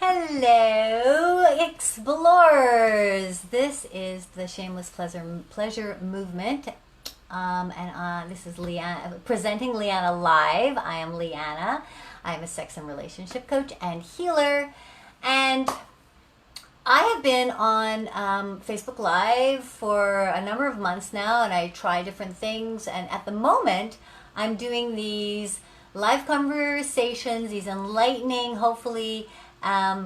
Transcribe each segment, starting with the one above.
Hello, explorers! This is the Shameless Pleasure Movement, and this is Leanna presenting Leanna live. I am Leanna. I am a sex and relationship coach and healer, and I have been on Facebook Live for a number of months now, and I try different things. And at the moment, I'm doing these live conversations, these enlightening, hopefully,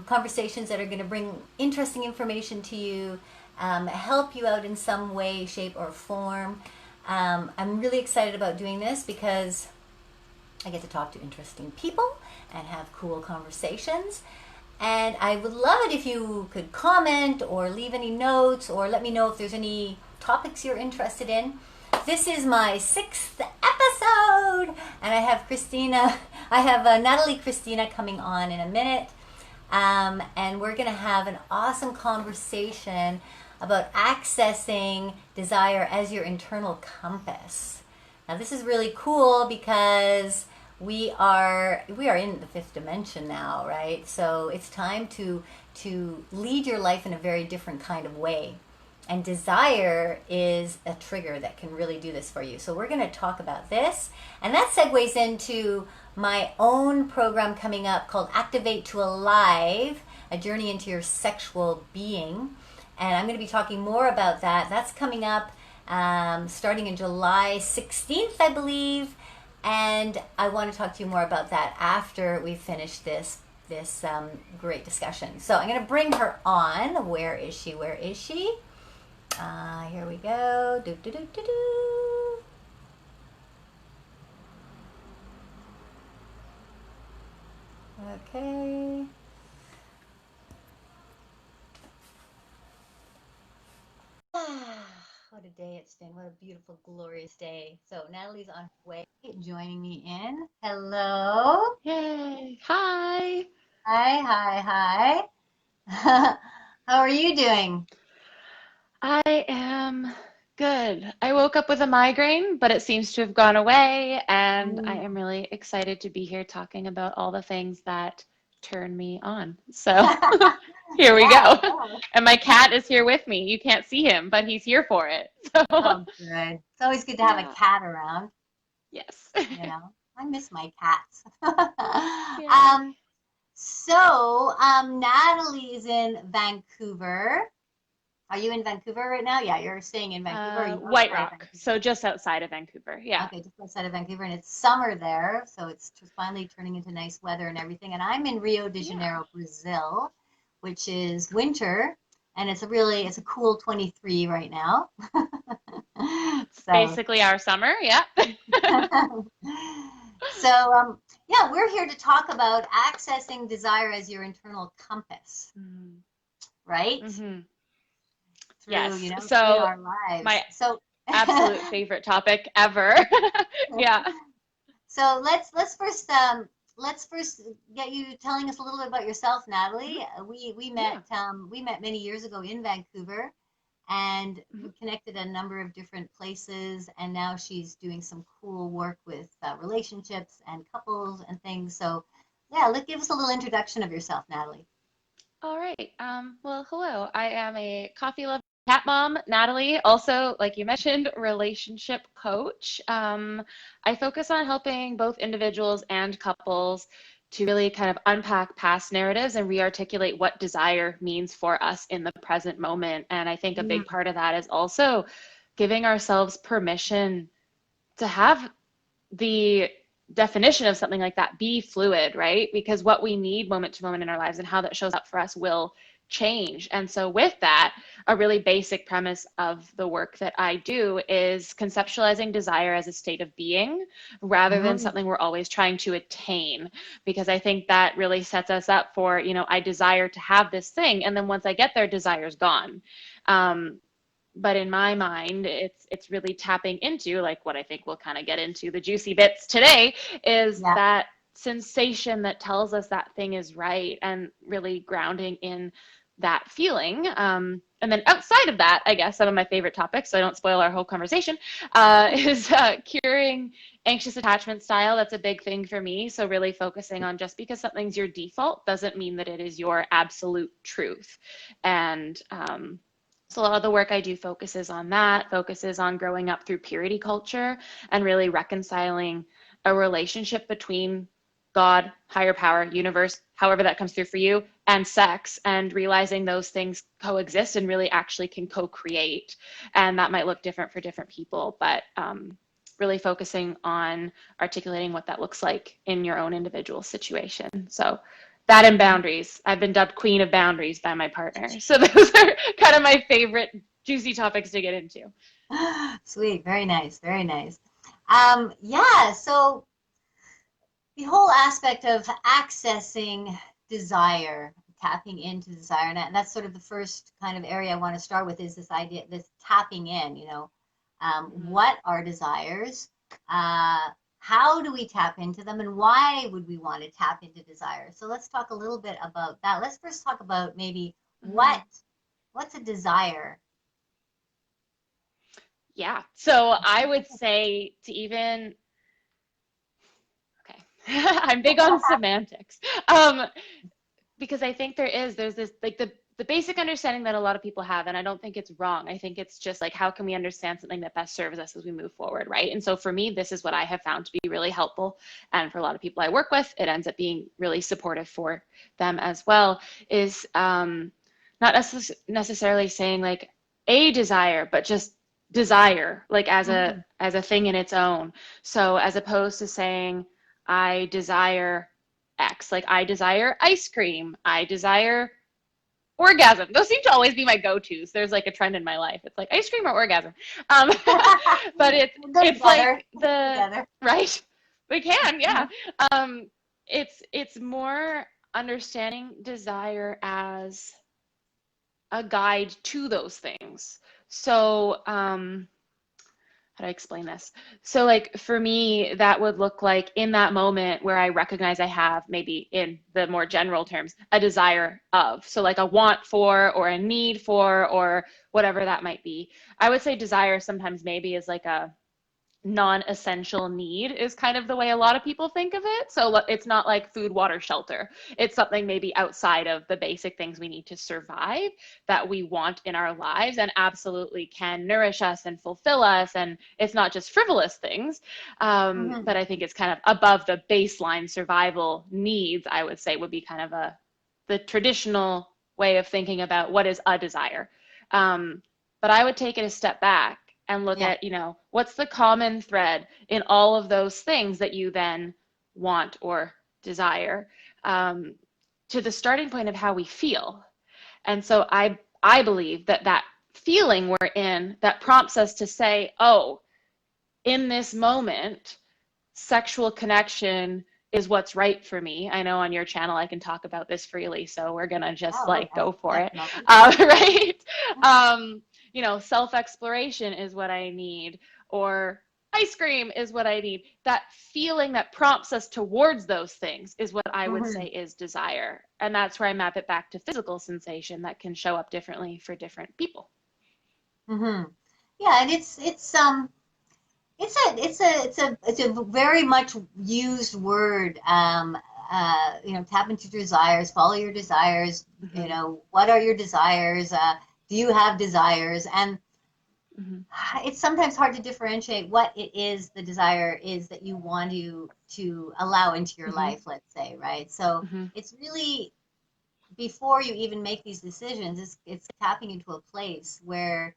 conversations that are going to bring interesting information to you, help you out in some way, shape, or form. I'm really excited about doing this because I get to talk to interesting people and have cool conversations. And I would love it if you could comment or leave any notes or let me know if there's any topics you're interested in. This is my 6th episode, and I have Natalie Kristina coming on in a minute. And we're going to have an awesome conversation about accessing desire as your internal compass. Now, this is really cool because we are in the 5th dimension now, right? So it's time to lead your life in a very different kind of way. And desire is a trigger that can really do this for you. So we're going to talk about this. And that segues into my own program coming up called Activate to Alive, a journey into your sexual being. And I'm going to be talking more about that. That's coming up starting in July 16th, I believe. And I want to talk to you more about that after we finish this great discussion. So I'm going to bring her on. Where is she? Where is she? Here we go. Do, do, do, do, do. Okay. What a day it's been. What a beautiful, glorious day. So Natalie's on her way, joining me in. Hello. Yay. Hi. Hi, hi, hi. How are you doing? I am good. I woke up with a migraine, but it seems to have gone away, and I am really excited to be here talking about all the things that turn me on. So here we Yeah, go. yeah. And my cat is here with me. You can't see him, but he's here for it. So Oh, good. It's always good to have a yeah. cat around, Yes. you know. I miss my cats. Yay. Natalie's in Vancouver. Are you in Vancouver right now? Yeah, you're staying in Vancouver. Or you White outside Rock, so Vancouver? just outside of Vancouver. Yeah. Okay, just outside of Vancouver, and it's summer there, so it's finally turning into nice weather and everything. And I'm in Rio de Yeah. Janeiro, Brazil, which is winter, and it's a cool 23 right now. It's So, basically our summer. Yeah. yeah, we're here to talk about accessing desire as your internal compass, right? Mm-hmm. Through, Yes. through So our lives. my absolute favorite topic ever. Yeah. So let's first get you telling us a little bit about yourself, Mhm. Natalie. Yeah. We met many years ago in Vancouver, and Mhm. we connected a number of different places. And now she's doing some cool work with relationships and couples and things. So yeah, let give us a little introduction of yourself, Natalie. All right. Well, hello. I am a coffee loving cat mom, Natalie. Also, like you mentioned, relationship coach. I focus on helping both individuals and couples to really kind of unpack past narratives and re-articulate what desire means for us in the present moment. And I think a big Mm, part of that is also giving ourselves permission to have the definition of something like that be fluid, right? Because what we need moment to moment in our lives and how that shows up for us will change. And so, with that, a really basic premise of the work that I do is conceptualizing desire as a state of being rather than mm, something we're always trying to attain. Because I think that really sets us up for, I desire to have this thing. And then once I get there, desire's gone. Um, but in my mind it's really tapping into like what I think we'll kind of get into the juicy bits today is yeah. that sensation that tells us that thing is right and really grounding in that feeling. And then outside of that, I guess some of my favorite topics, so I don't spoil our whole conversation, is curing anxious attachment style. That's a big thing for me. So really focusing on, just because something's your default doesn't mean that it is your absolute truth. And so a lot of the work I do focuses on that, focuses on growing up through purity culture and really reconciling a relationship between God, higher power, universe, however that comes through for you, and sex, and realizing those things coexist and really actually can co-create. And that might look different for different people, but really focusing on articulating what that looks like in your own individual situation. So that and boundaries. I've been dubbed queen of boundaries by my partner. So those are kind of my favorite juicy topics to get into. Sweet. Very nice. Very nice. Yeah. So the whole aspect of accessing desire, tapping into desire, and that's sort of the first kind of area I want to start with, is this idea, this tapping in, what are desires? How do we tap into them, and why would we want to tap into desire? So let's talk a little bit about that. Let's first talk about maybe what's a desire? Yeah. So I would say to even, okay, I'm big on semantics. Because I think there's this, like, the basic understanding that a lot of people have, and I don't think it's wrong. I think it's just like, how can we understand something that best serves us as we move forward, right? And so for me, this is what I have found to be really helpful. And for a lot of people I work with, it ends up being really supportive for them as well, is not necessarily saying like a desire, but just desire, like as a thing in its own. So as opposed to saying, I desire X, like I desire ice cream, I desire orgasm. Those seem to always be my go-tos. There's like a trend in my life. It's like ice cream or orgasm. But it's Together. like the Together. right. We can, yeah. It's more understanding desire as a guide to those things. So how do I explain this? So like for me, that would look like in that moment where I recognize I have, maybe in the more general terms, a desire of, so like a want for or a need for or whatever that might be. I would say desire sometimes maybe is like a non-essential need, is kind of the way a lot of people think of it. So it's not like food, water, shelter. It's something maybe outside of the basic things we need to survive that we want in our lives and absolutely can nourish us and fulfill us. And it's not just frivolous things, but I think it's kind of above the baseline survival needs, I would say, would be kind of the traditional way of thinking about what is a desire. But I would take it a step back and look at, what's the common thread in all of those things that you then want or desire, to the starting point of how we feel. And so I believe that feeling we're in that prompts us to say, oh, in this moment, sexual connection is what's right for me. I know on your channel I can talk about this freely, so we're gonna just go for it, right? Self-exploration is what I need, or ice cream is what I need. That feeling that prompts us towards those things is what I would say is desire. And that's where I map it back to physical sensation that can show up differently for different people. Yeah, and it's a very much used word. Tap into your desires, follow your desires. What are your desires? Do you have desires? And it's sometimes hard to differentiate what it is the desire is that you want to allow into your life, let's say, right? So it's really, before you even make these decisions, it's tapping into a place where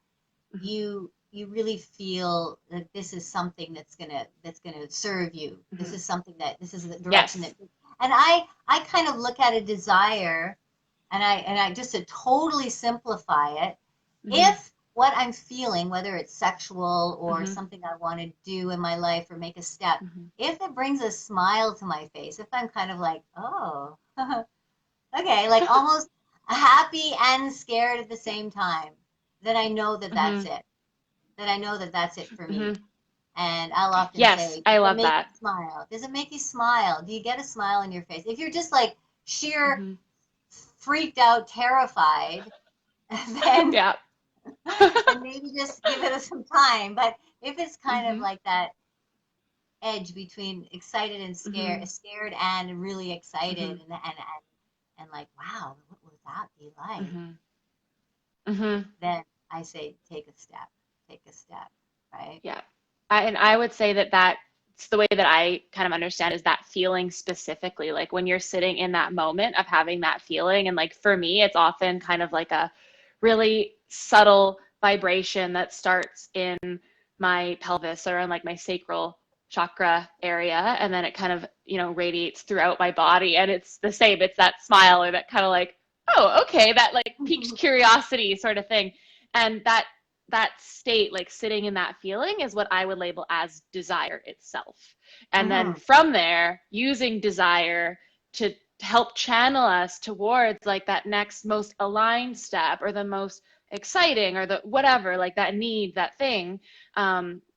you really feel that this is something that's gonna serve you. This is something this is the direction that. And I kind of look at a desire, and I just to totally simplify it, if what I'm feeling, whether it's sexual or something I want to do in my life or make a step, if it brings a smile to my face, if I'm kind of like, oh, okay, like almost happy and scared at the same time, then I know that that's it. Then I know that that's it for me. And I'll often say, I love make that. you smile? Does it make you smile? Do you get a smile on your face? If you're just like sheer freaked out, terrified, then Yeah. then maybe just give it some time. But if it's kind of Mhm. like that edge between excited and Mhm. scared and really excited, Mhm. and like, wow, what would that be like? Mhm. Mhm. Then I say, take a step, right? Yeah. And I would say that that's the way that I kind of understand is that feeling specifically, like when you're sitting in that moment of having that feeling. And like for me, it's often kind of like a really subtle vibration that starts in my pelvis or in like my sacral chakra area. And then it kind of, radiates throughout my body. And it's the same, it's that smile or that kind of like, oh, okay, that like piqued curiosity sort of thing. And that state, like sitting in that feeling, is what I would label as desire itself. And then Mm-hmm. from there, using desire to help channel us towards like that next most aligned step or the most exciting or the whatever, like that need, that thing,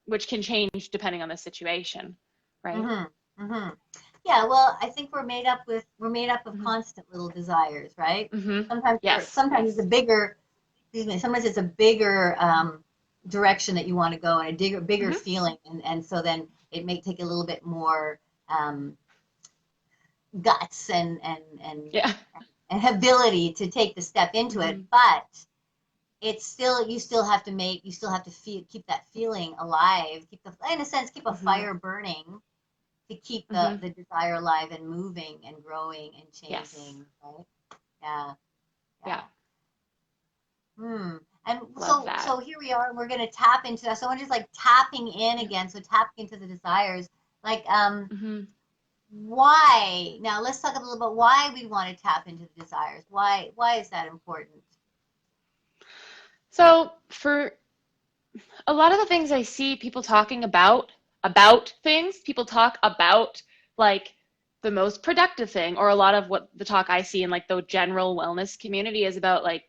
which can change depending on the situation, right? Mm-hmm. Mm-hmm. Yeah, well, I think we're made up of Mm-hmm. constant little desires, right? Mm-hmm. Yes, Sometimes it's yes. a bigger, excuse me, sometimes it's a bigger direction that you want to go and a bigger Mm-hmm. feeling, and so then it may take a little bit more um, guts Yeah. and ability to take the step into it, Mm-hmm. but it's still you still have to keep that feeling alive, keep the in a sense keep a Mm-hmm. fire burning to keep Mm-hmm. the desire alive and moving and growing and Yes. changing, right? Yeah, Yeah. yeah. And Love that. so here we are. We're gonna tap into that. So I'm just like tapping in Yeah. again. So tapping into the desires. Like Mm-hmm. why? Now let's talk a little bit why we want to tap into the desires. Why is that important? So for a lot of the things I see people talking about things, people talk about like the most productive thing, or a lot of what the talk I see in like the general wellness community is about like,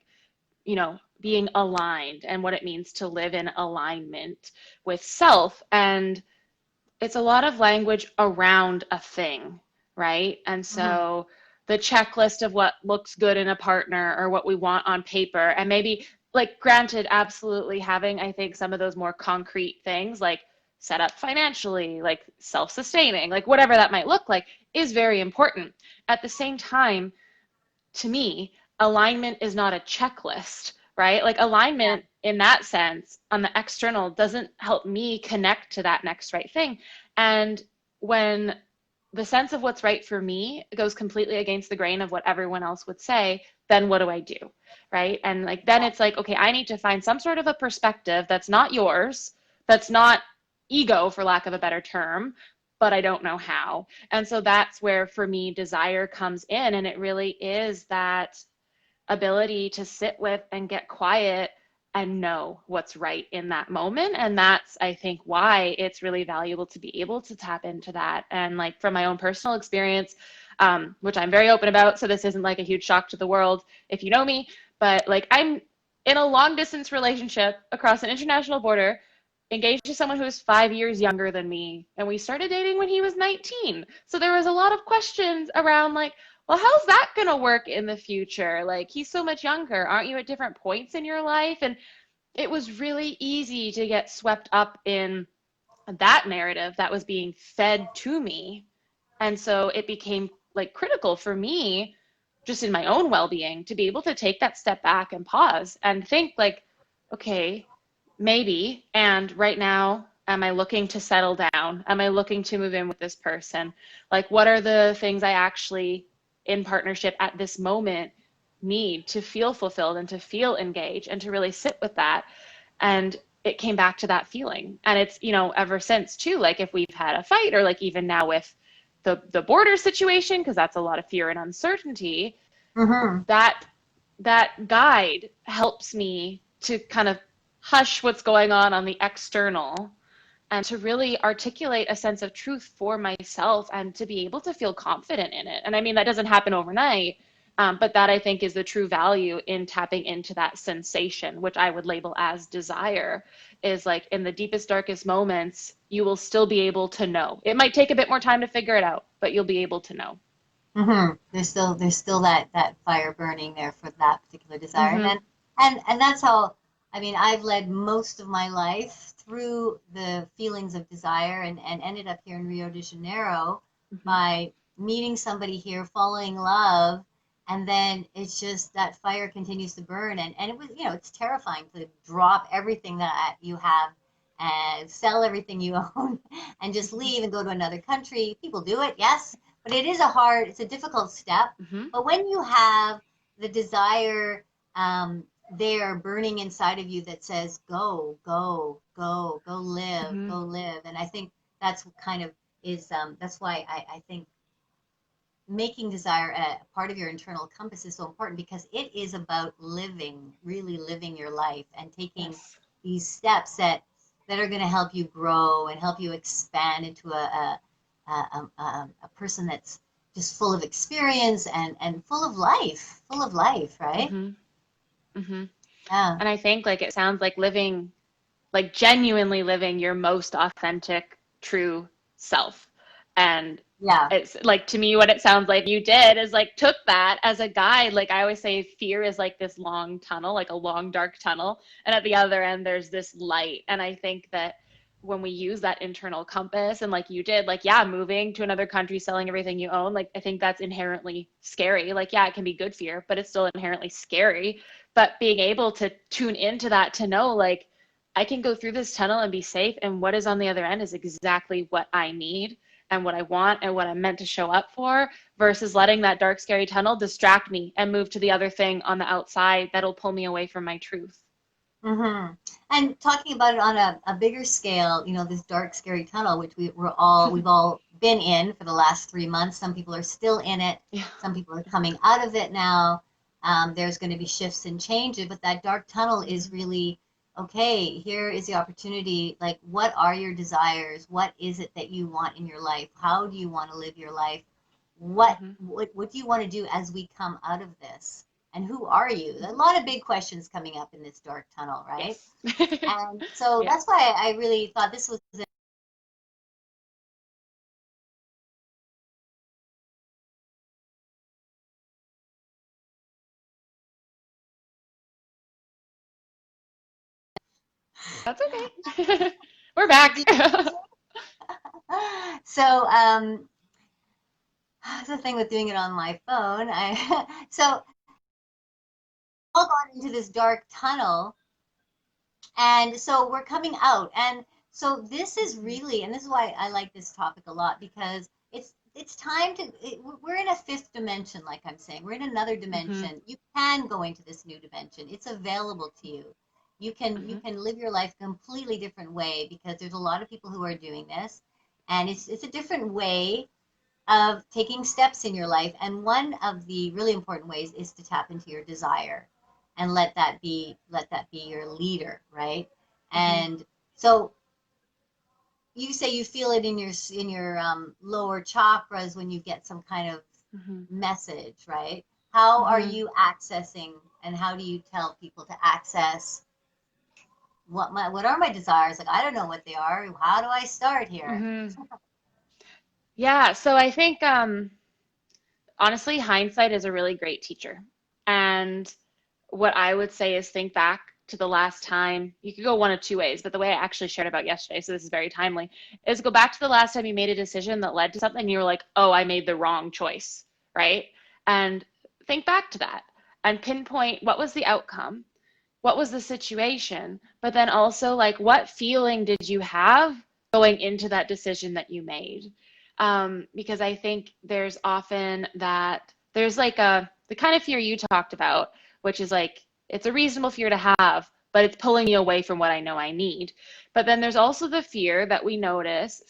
being aligned and what it means to live in alignment with self. And it's a lot of language around a thing, right? And Mm-hmm. so the checklist of what looks good in a partner or what we want on paper, and maybe like granted, absolutely having, I think, some of those more concrete things like set up financially, like self-sustaining, like whatever that might look like, is very important. At the same time, to me, alignment is not a checklist, right? Like Yeah. alignment in that sense on the external doesn't help me connect to that next right thing. And when the sense of what's right for me goes completely against the grain of what everyone else would say, then what do I do? Right? And like then it's like, okay, I need to find some sort of a perspective that's not yours, that's not ego, for lack of a better term, but I don't know how. And so that's where for me desire comes in. And it really is that ability to sit with and get quiet and know what's right in that moment. And that's, I think, why it's really valuable to be able to tap into that. And like from my own personal experience, which I'm very open about, so this isn't like a huge shock to the world if you know me, but like I'm in a long distance relationship across an international border, engaged to someone who is 5 years younger than me, and we started dating when he was 19. So there was a lot of questions around like, well, how's that going to work in the future? Like, he's so much younger. Aren't you at different points in your life? And it was really easy to get swept up in that narrative that was being fed to me. And so it became like critical for me, just in my own well being, to be able to take that step back and pause and think, like, okay, maybe. And right now, am I looking to settle down? Am I looking to move in with this person? Like, what are the things I actually, in partnership at this moment, need to feel fulfilled and to feel engaged and to really sit with that? And it came back to that feeling. And it's, ever since too, like if we've had a fight or like even now with the border situation, because that's a lot of fear and uncertainty, Mm-hmm. that that guide helps me to kind of hush what's going on the external and to really articulate a sense of truth for myself and to be able to feel confident in it. And I mean, that doesn't happen overnight, but that I think is the true value in tapping into that sensation, which I would label as desire, is like in the deepest, darkest moments, you will still be able to know. It might take a bit more time to figure it out, but you'll be able to know. There's still that fire burning there for that particular desire. And then Mm-hmm. and that's how, I mean, I've led most of my life through the feelings of desire, and ended up here in Rio de Janeiro Mm-hmm. by meeting somebody here, falling in love, and then it's just that fire continues to burn, and it was, it's terrifying to drop everything that you have and sell everything you own and just leave and go to another country. People do it, yes, but it's a difficult step. Mm-hmm. But when you have the desire there burning inside of you that says, go, go, go, Mm-hmm. go live. And I think that's what kind of that's why I think making desire a part of your internal compass is so important, because it is about living, really living your life and taking Yes. these steps that are going to help you grow and help you expand into a person that's just full of experience and full of life, right? Mm-hmm. Mm-hmm. Yeah, And I think like it sounds like living, like genuinely living your most authentic, true self. And yeah. it's like, to me, what it sounds like you did is like took that as a guide. Like I always say, fear is like this long tunnel, like a long, dark tunnel. And at the other end, there's this light. And I think that when we use that internal compass and like you did, like, yeah, moving to another country, selling everything you own, like I think that's inherently scary. Like, yeah, it can be good fear, but it's still inherently scary. But being able to tune into that, to know like, I can go through this tunnel and be safe. And what is on the other end is exactly what I need and what I want and what I'm meant to show up for, versus letting that dark, scary tunnel distract me and move to the other thing on the outside that'll pull me away from my truth. hmm And talking about it on a bigger scale, this dark, scary tunnel, which we've all been in for the last 3 months. Some people are still in it. Yeah. Some people are coming out of it now. There's going to be shifts and changes, but that dark tunnel is really, okay, here is the opportunity. Like, what are your desires? What is it that you want in your life? How do you want to live your life? What, Mm-hmm. what, what do you want to do as we come out of this? And who are you? A lot of big questions coming up in this dark tunnel, right? Yes. And so Yeah. that's why I really thought this was That's okay. We're back. so that's the thing with doing it on my phone. I so all gone into this dark tunnel, and so we're coming out, and so this is really, and this is why I like this topic a lot, because it's time to we're in a fifth dimension, like I'm saying, we're in another Mm-hmm. dimension. You can go into this new dimension. It's available to you. You Mm-hmm. can live your life a completely different way, because there's a lot of people who are doing this, and it's a different way of taking steps in your life. And one of the really important ways is to tap into your desire and let that be your leader, right? Mm-hmm. And so you say you feel it in your lower chakras when you get some kind of Mm-hmm. message, right? How are Mm-hmm. you accessing, and how do you tell people to access what are my desires? Like, I don't know what they are. How do I start here? Mm-hmm. Yeah. So I think honestly, hindsight is a really great teacher. And what I would say is think back to the last time. You could go one of two ways, but the way I actually shared about yesterday, so this is very timely, is go back to the last time you made a decision that led to something and you were like, oh, I made the wrong choice, right? And think back to that and pinpoint what was the outcome, what was the situation, but then also like what feeling did you have going into that decision that you made? Because I think there's often that there's like the kind of fear you talked about, which is like it's a reasonable fear to have, but it's pulling me away from what I know I need. But then there's also the fear that we notice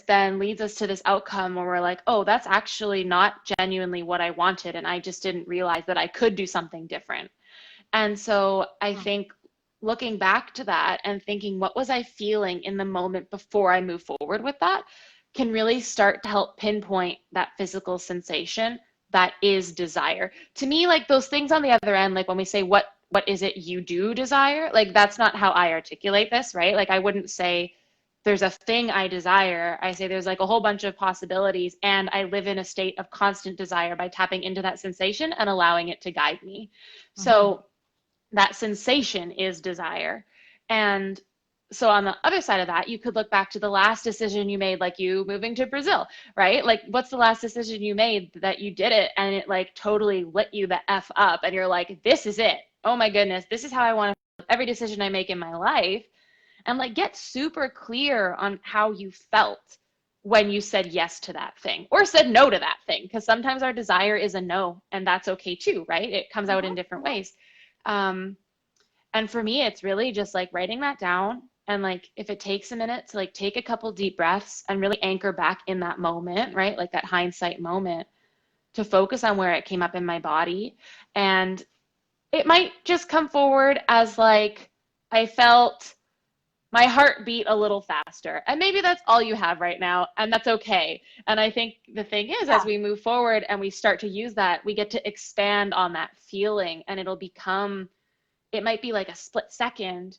then leads us to this outcome where we're like, oh, that's actually not genuinely what I wanted, and I just didn't realize that I could do something different. And so I think looking back to that and thinking, what was I feeling in the moment before I move forward with that, can really start to help pinpoint that physical sensation that is desire. To me, like those things on the other end, like when we say, what is it you do desire? Like that's not how I articulate this, right? Like I wouldn't say there's a thing I desire, I say there's like a whole bunch of possibilities, and I live in a state of constant desire by tapping into that sensation and allowing it to guide me. Mm-hmm. So that sensation is desire. And so on the other side of that, you could look back to the last decision you made, like you moving to Brazil, right? Like, what's the last decision you made that you did it and it like totally lit you the F up? And you're like, this is it. Oh my goodness, this is how I want to every decision I make in my life. And like get super clear on how you felt when you said yes to that thing or said no to that thing. Because sometimes our desire is a no, and that's okay too, right? It comes out in different Mm-hmm. ways. Um, and for me, it's really just like writing that down. And like if it takes a minute to like take a couple deep breaths and really anchor back in that moment, right? Like that hindsight moment to focus on where it came up in my body. And it might just come forward as like, I felt my heart beat a little faster. And maybe that's all you have right now, and that's okay. And I think the thing is, as Yeah. we move forward and we start to use that, we get to expand on that feeling, and it'll become, it might be like a split second,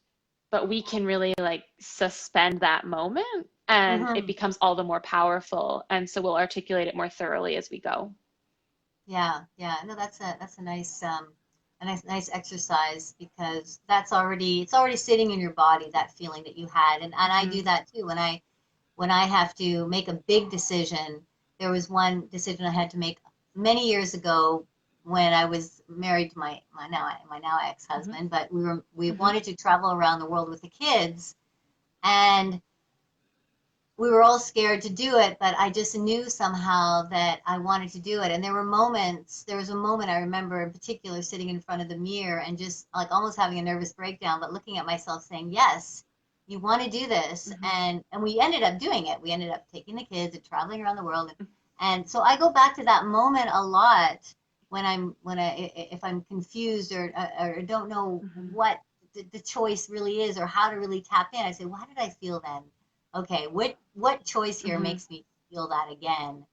but we can really like suspend that moment and it Mm-hmm. becomes all the more powerful. And so we'll articulate it more thoroughly as we go. Yeah, yeah. No, that's a nice exercise because it's already sitting in your body, that feeling that you had. And I Mm-hmm. do that too when I have to make a big decision. There was one decision I had to make many years ago when I was married to my now Mm-hmm. ex-husband, but we Mm-hmm. wanted to travel around the world with the kids, and we were all scared to do it, but I just knew somehow that I wanted to do it. And there was a moment I remember in particular sitting in front of the mirror and just like almost having a nervous breakdown, but looking at myself saying, yes, you want to do this. Mm-hmm. And we ended up doing it. We ended up taking the kids and traveling around the world. And so I go back to that moment a lot if I'm confused or don't know Mm-hmm. what the choice really is or how to really tap in. I say, why did I feel then? Okay, what choice here Mm-hmm. makes me feel that again?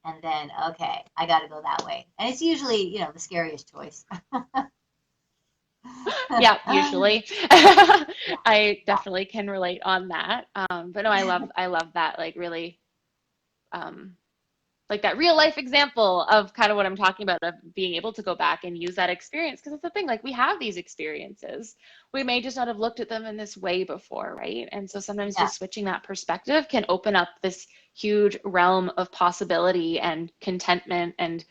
And then, okay, I got to go that way. And it's usually, the scariest choice. Yeah, Yeah, usually. I yeah, definitely can relate on that. But no, I love that like really um like that real life example of kind of what I'm talking about of being able to go back and use that experience because it's the thing, like we have these experiences. We may just not have looked at them in this way before, right? And so sometimes yeah, just switching that perspective can open up this huge realm of possibility and contentment and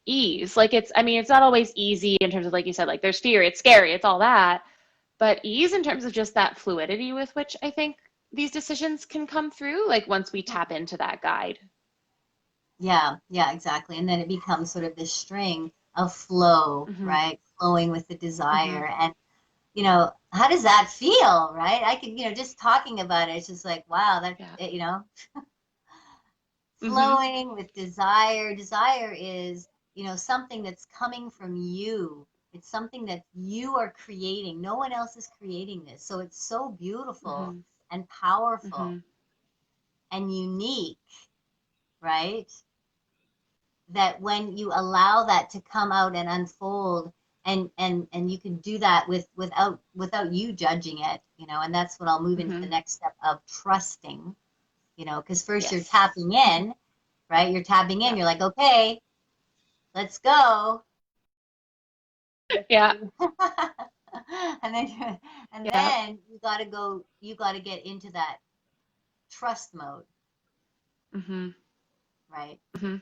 ease. Like it's, I mean, it's not always easy in terms of, like you said, like there's fear, it's scary, it's all that, but ease in terms of just that fluidity with which I think these decisions can come through, like once we tap into that guide. yeah, yeah, exactly. And then it becomes sort of this string of flow, Hmm. right? Flowing with the Hmm. desire. And, how does that feel, right? I could, just talking about it, it's just like, wow, Yeah. Hmm. flowing with desire. Desire is, something that's coming from you. It's something that you are creating. No one else is creating this. So it's so beautiful Hmm. and powerful Hmm. and unique, right? That when you allow that to come out and unfold and you can do that without you judging it, and that's what I'll move into the Hmm. next step of trusting, because first you're Yes. tapping in, right? You're tapping in, Yeah. you're like, okay, let's go. Yeah. and then and Yeah. then you got to get into that trust mode, Hmm. right? Hmm.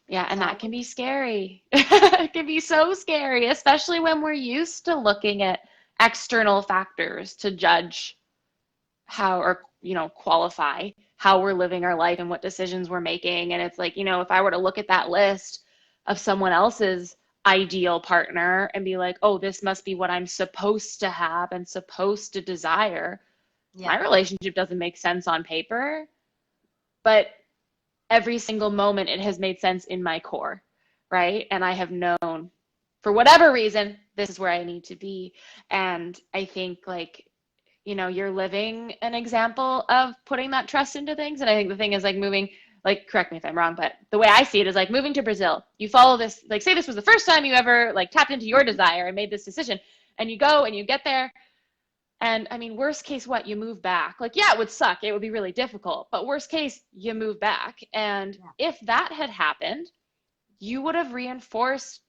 Yeah, and So that can be scary. It can be so scary, especially when we're used to looking at external factors to judge how or qualify how we're living our life and what decisions we're making. And it's like, if I were to look at that list of someone else's ideal partner and be like, oh, this must be what I'm supposed to have and supposed to desire, yeah, my relationship doesn't make sense on paper, but every single moment it has made sense in my core, right? And I have known for whatever reason this is where I need to be. And I think like you're living an example of putting that trust into things. And I think the thing is like moving, like, correct me if I'm wrong, but the way I see it is like moving to Brazil. You follow this, like, say this was the first time you ever like tapped into your desire and made this decision, and you go and you get there And I mean, worst case, what? You move back. Like, yeah, it would suck. It would be really difficult. But worst case, you move back. And Yeah. if that had happened, you would have reinforced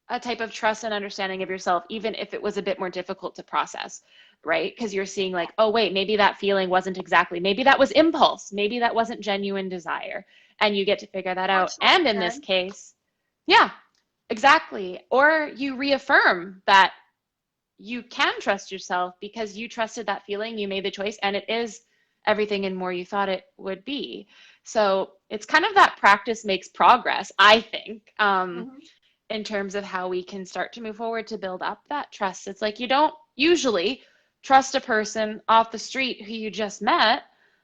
a type of trust and understanding of yourself, even if it was a bit more difficult to process, right? Because you're seeing, like, oh, wait, maybe that feeling wasn't exactly, maybe that was impulse, maybe that wasn't genuine desire. And you get to figure that Or out. short And in this term. case, yeah, exactly. Or you reaffirm that you can trust yourself because you trusted that feeling, you made the choice, and it is everything and more you thought it would be. So it's kind of that practice makes progress, I think, Mm-hmm. in terms of how we can start to move forward to build up that trust. It's like you don't usually trust a person off the street who you just met.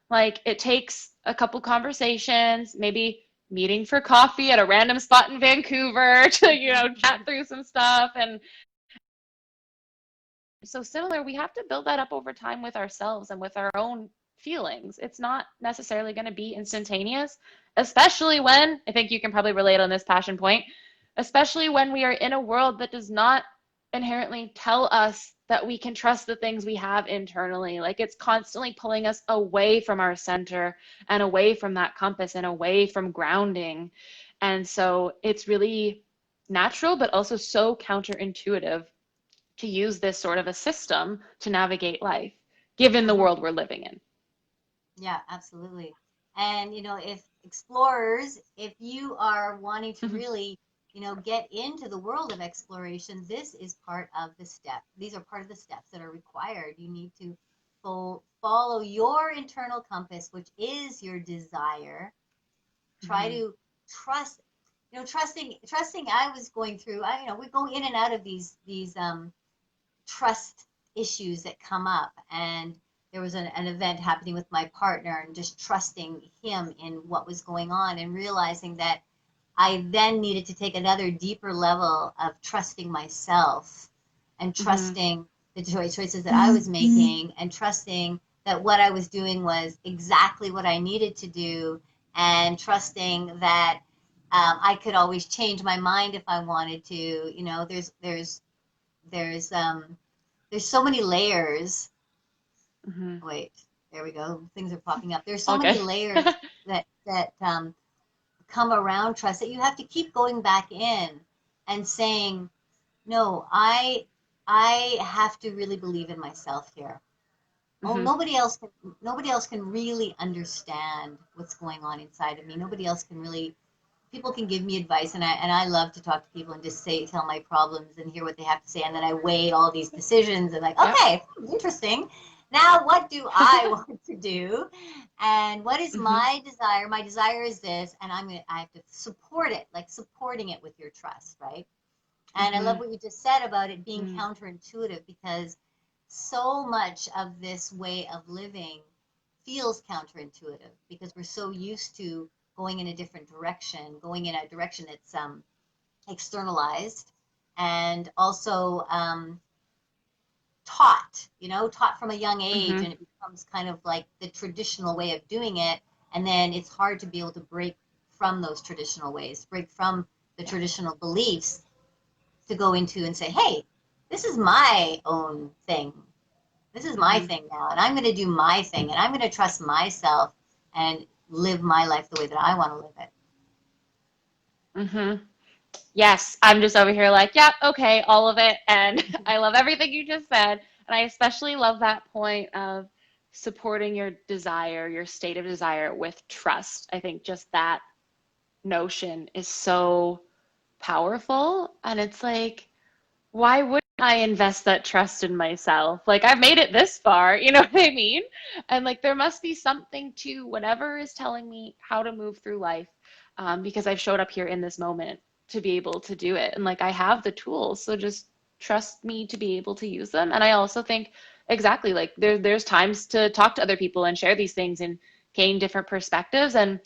Like it takes a couple conversations, maybe meeting for coffee at a random spot in Vancouver to, chat through some stuff. And so similar, we have to build that up over time with ourselves and with our own feelings. It's not necessarily going to be instantaneous, especially when, I think you can probably relate on this passion point, especially when we are in a world that does not inherently tell us that we can trust the things we have internally. Like it's constantly pulling us away from our center and away from that compass and away from grounding. And so it's really natural, but also so counterintuitive to use this sort of a system to navigate life, given the Mm-hmm. world we're living in. Yeah, absolutely. And, if explorers, if you are wanting to Mhm. really, get into the world of exploration, this is part of the step. These are part of the steps that are required. You need to follow your internal compass, which is your desire. Try Mhm. to trust, trusting. I was going through, we go in and out of these trust issues that come up. And there was an event happening with my partner and just trusting him in what was going on and realizing that I then needed to take another deeper level of trusting myself and Mhm. trusting the choices that I was making and trusting that what I was doing was exactly what I needed to do and trusting that I could always change my mind if I wanted to. There's there's so many layers. Mhm. Wait, there we go. Things are popping up. There's so All many good. layers that come around trust that you have to keep going back in and saying, no, I have to really believe in myself here. Oh, Mhm. nobody else can really understand what's going on inside of me. Nobody else can really people can give me advice and I love to talk to people and just tell my problems and hear what they have to say and then I weigh all these decisions and like Yep. okay, interesting, now what do I want to do and what is Mhm. my desire is this and I have to support it, like supporting it with your trust, right? And I love Mhm. what you just said about it being Mhm. counterintuitive because so much of this way of living feels counterintuitive because we're so used to going in a different direction, going in a direction that's externalized and also taught from a young age, Mhm. and it becomes kind of like the traditional way of doing it. And then it's hard to be able to break from those traditional ways, break from the Yeah. traditional beliefs to go into and say, hey, this is my own thing. This is my Mhm. thing now, and I'm going to do my thing, and I'm going to trust myself and live my life the way that I want to live it. Mhm. Yes, I'm just over here like, yep, okay, all of it. And I love everything you just said. And I especially love that point of supporting your desire, your state of desire with trust. I think just that notion is so powerful. And it's like, why wouldn't I invest that trust in myself? Like, I've made it this far, you know what I mean? And like, there must be something to whatever is telling me how to move through life, because I've showed up here in this moment to be able to do it. And like, I have the tools, so just trust me to be able to use them. And I also think exactly like there's times to talk to other people and share these things and gain different perspectives. And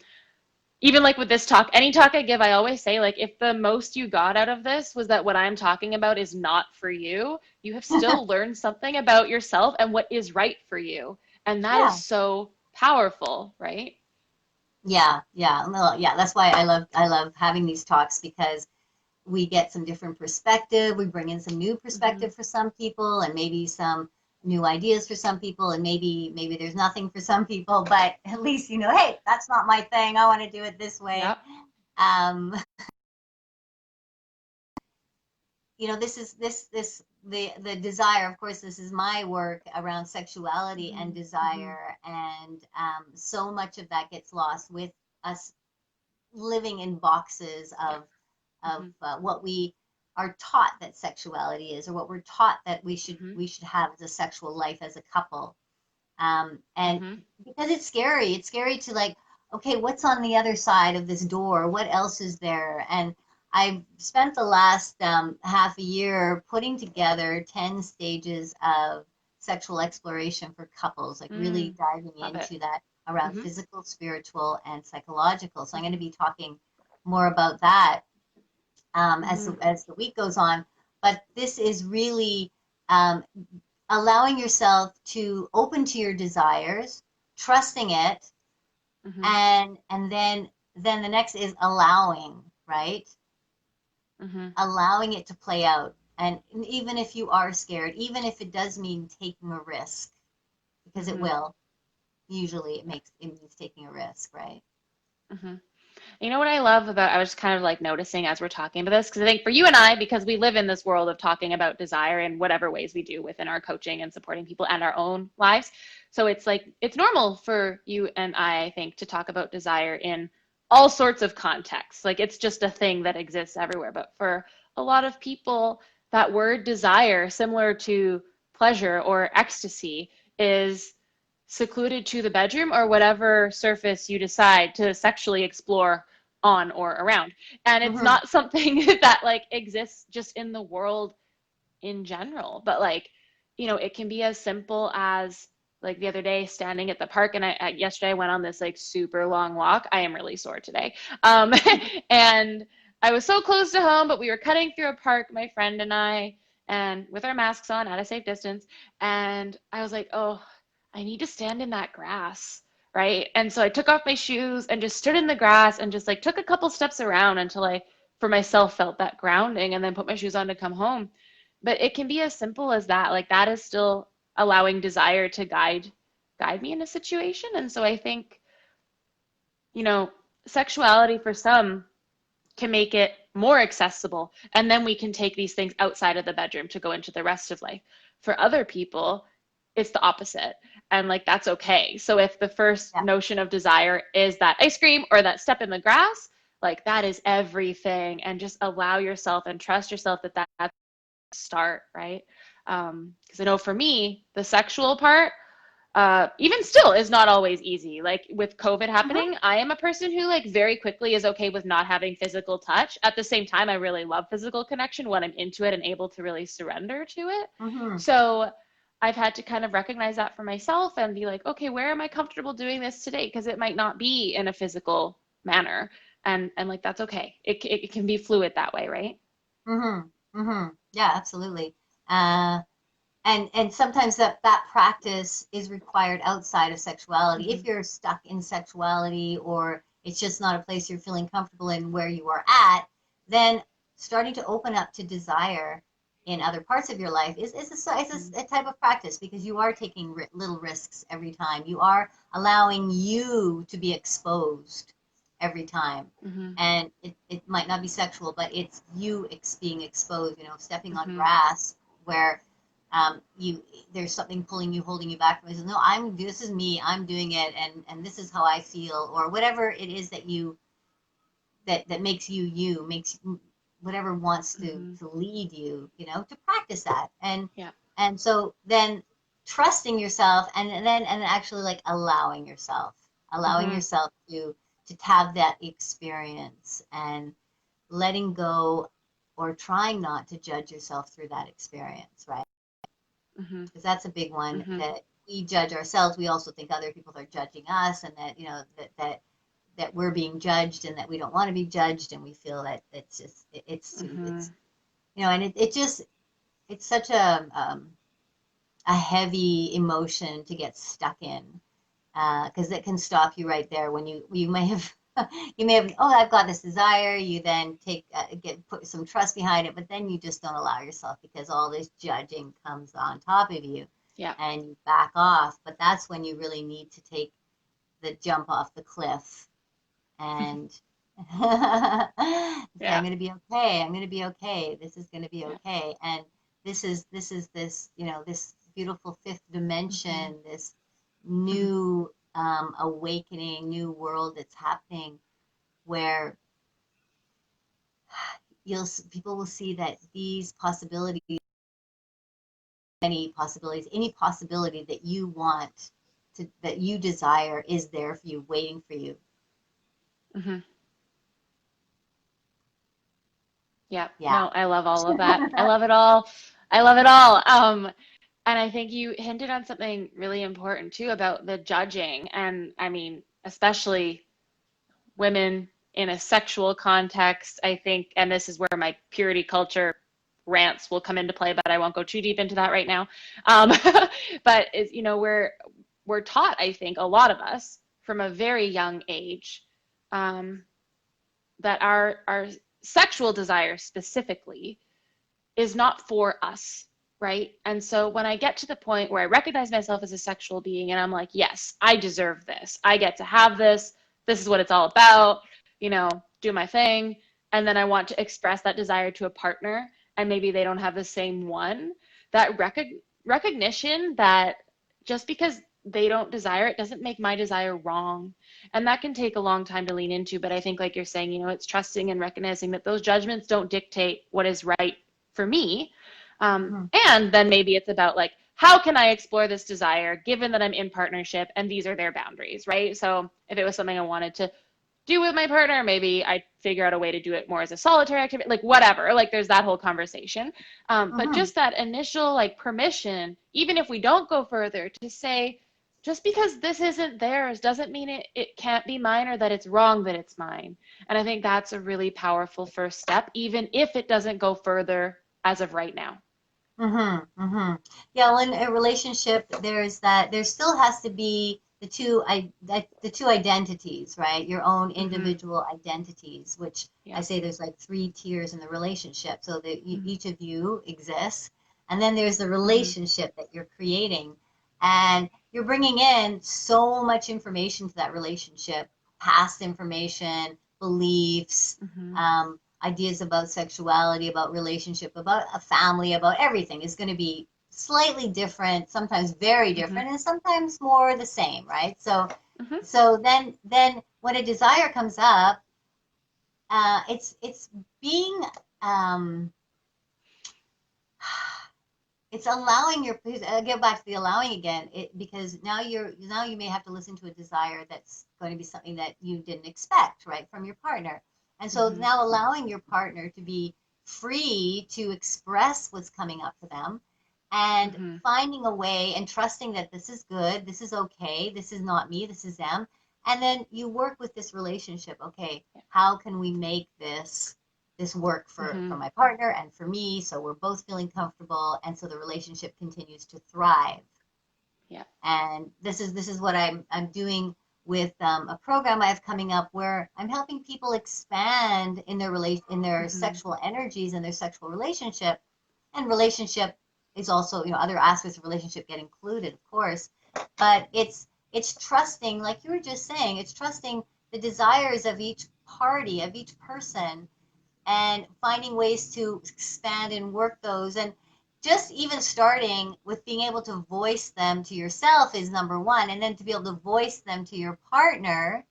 even like with this talk, any talk I give, I always say, like, if the most you got out of this was that what I'm talking about is not for you, you have still learned something about yourself and what is right for you. And that is Yeah, so powerful, right? yeah. Well, yeah. That's why I love having these talks because we get some different perspective. We bring in some new Mm-hmm. perspective for some people, and maybe some new ideas for some people, and maybe there's nothing for some people, but at least you know, hey, that's not my thing. I want to do it this way. Yep. Um, you know, the desire. Of course, this is my work around sexuality and Mm-hmm. Mm-hmm. desire, and so much of that gets lost with us living in boxes Yeah. of Mm-hmm. what we are taught that sexuality is, or what we're taught that Mm-hmm. we should have as a sexual life as a couple. And Mm-hmm. because it's scary to like, okay, what's on the other side of this door? What else is there? And I've spent the last half a year putting together 10 stages of sexual exploration for couples, like really Mm. diving Love it. into that around Mm-hmm. physical, spiritual, and psychological. So I'm going to Mm-hmm. be talking more about that Mm-hmm. as the week goes on. But this is really um, allowing yourself to open to your desires, trusting it, Mm-hmm. and then the next is allowing, right? Mm-hmm. Allowing it to play out. And even if you are scared, even if it does mean taking a risk, because it Mm-hmm. will, usually it means taking a risk, right? Mm-hmm. You know what I love about, I was just kind of like noticing as we're talking about this, because I think for you and I, because we live in this world of talking about desire in whatever ways we do within our coaching and supporting people and our own lives. So it's like, it's normal for you and I think, to talk about desire in all sorts of contexts. Like it's just a thing that exists everywhere. But for a lot of people, that word desire, similar to pleasure or ecstasy, is secluded to the bedroom or whatever surface you decide to sexually explore on or around. And it's Mm-hmm. not something that like exists just in the world in general, but like, you know, it can be as simple as like the other day standing at the park, and yesterday I went on this like super long walk. I am really sore today. And I was so close to home, but we were cutting through a park, my friend and I, and with our masks on at a safe distance. And I was like, oh, I need to stand in that grass. Right. And so I took off my shoes and just stood in the grass and just like took a couple steps around until I, for myself, felt that grounding, and then put my shoes on to come home. But it can be as simple as that. Like that is still allowing desire to guide me in a situation. And so I think, you know, sexuality for some can make it more accessible, and then we can take these things outside of the bedroom to go into the rest of life. For other people, it's the opposite, and like that's okay. So if the first Yeah. notion of desire is that ice cream or that step in the grass, like that is everything, and just allow yourself and trust yourself that that's start, right? Because I know for me, the sexual part, even still, is not always easy. Like with COVID Mm-hmm. happening, I am a person who like very quickly is okay with not having physical touch. At the same time, I really love physical connection when I'm into it and able to really surrender to it. Mm-hmm. So I've had to kind of recognize that for myself and be like, okay, where am I comfortable doing this today? Because it might not be in a physical manner, and like that's okay. It can be fluid that way, right? Mm-hmm. Mm-hmm. Yeah, absolutely. Uh, and sometimes that practice is required outside of sexuality. Mm-hmm. If you're stuck in sexuality, or it's just not a place you're feeling comfortable in where you are at, then starting to open up to desire in other parts of your life is a type of practice, because you are taking little risks every time. You are allowing you to be exposed every time. Mm-hmm. And it might not be sexual, but it's you being exposed, you know, stepping on Mm-hmm. grass where you there's something pulling you, holding you back from it. No, this is me, I'm doing it, and this is how I feel, or whatever it is that that makes you makes whatever wants Mm-hmm. to lead you, you know, to practice that. Yeah. And so then trusting yourself, and actually like allowing Mm-hmm. yourself to have that experience, and letting go, or trying not to judge yourself through that experience, right? Mm-hmm. Because that's a big one, Mm-hmm. that we judge ourselves. We also think other people are judging us, and that, you know, that we're being judged, and that we don't want to be judged, and we feel that Mm-hmm. it's you know, and it just it's such a heavy emotion to get stuck in, because it can stop you right there when you may have you may have, oh, I've got this desire. You then put some trust behind it, but then you just don't allow yourself, because all this judging comes on top of you. Yeah. and you back off. But that's when you really need to take the jump off the cliff and say, I'm Yeah. going to be okay. I'm going to be okay. This is going to be Yeah. okay. And this, this beautiful fifth Mm-hmm. dimension, this new awakening, new world that's happening where people will see that these possibilities, any possibility that you want to, that you desire is there for you, waiting for you. Mm-hmm. Yeah. Yeah. No, I love all of that. I love it all. I love it all. And I think you hinted on something really important too about the judging. And I mean, especially women in a sexual context, I think, and this is where my purity culture rants will come into play, but I won't go too deep into that right now. Um, but it's, we're taught, I think, a lot of us from a very young age, um, that our sexual desire specifically is not for us, right? And so when I get to the point where I recognize myself as a sexual being and I'm like, yes, I deserve this. I get to have this. This is what it's all about, do my thing. And then I want to express that desire to a partner and maybe they don't have the same one. That recognition that just because they don't desire it doesn't make my desire wrong. And that can take a long time to lean into. But I think, like you're saying, it's trusting and recognizing that those judgments don't dictate what is right for me. Mhm. And then maybe it's about like, how can I explore this desire given that I'm in partnership and these are their boundaries, right? So if it was something I wanted to do with my partner, maybe I figure out a way to do it more as a solitary activity, like whatever, like there's that whole conversation. But Mhm. just that initial like permission, even if we don't go further, to say, just because this isn't theirs doesn't mean it can't be mine or that it's wrong that it's mine. And I think that's a really powerful first step, even if it doesn't go further as of right now. Mm-hmm, mm-hmm. Yeah, well, in a relationship, there still has to be the two identities, right? Your own Mm-hmm. individual identities, which I Yeah. say there's like three tiers in the relationship. So that Mm-hmm. each of you exists, and then there's the Mm-hmm. relationship that you're creating, and you're bringing in so much information to that relationship, past information, beliefs, Mm-hmm. ideas about sexuality, about relationship, about a family, about everything is going to be slightly different, sometimes very Mm-hmm. different, and sometimes more the same, right? So, Mm-hmm. then when a desire comes up, it's being um, it's allowing your get back to the allowing again because now you may have to listen to a desire that's going to be something that you didn't expect, right, from your partner. And so Mm-hmm. now allowing your partner to be free to express what's coming up for them and Mm-hmm. finding a way and trusting that this is good, this is okay, this is not me, this is them. And then you work with this relationship. Okay, how can we make this work Mm-hmm. for my partner and for me, so we're both feeling comfortable, and so the relationship continues to thrive. Yeah. And this is what I'm doing with a program I have coming up where I'm helping people expand in their Mm-hmm. sexual energies and their sexual relationship. And relationship is also, other aspects of relationship get included, of course, but it's trusting, like you were just saying, it's trusting the desires of each party, of each person, and finding ways to expand and work those. And just even starting with being able to voice them to yourself is number one. And then to be able to voice them to your partner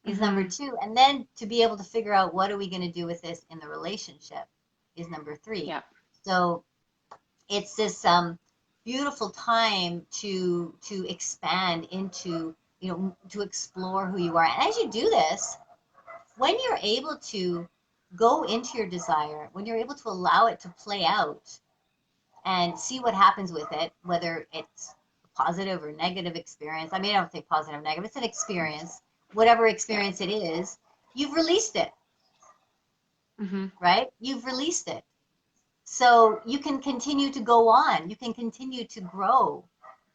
is number Mm-hmm. two. And then to be able to figure out what are we going to do with this in the relationship is number three. Yeah. So it's this beautiful time to expand into, to explore who you are. And as you do this, when you're able to go into your desire, when you're able to allow it to play out and see what happens with it, whether it's a positive or negative experience. I mean, I don't think positive or negative, it's an experience. Whatever Yeah. experience it is, you've released it, Mm-hmm. right? You've released it. So you can continue to go on, you can continue to grow.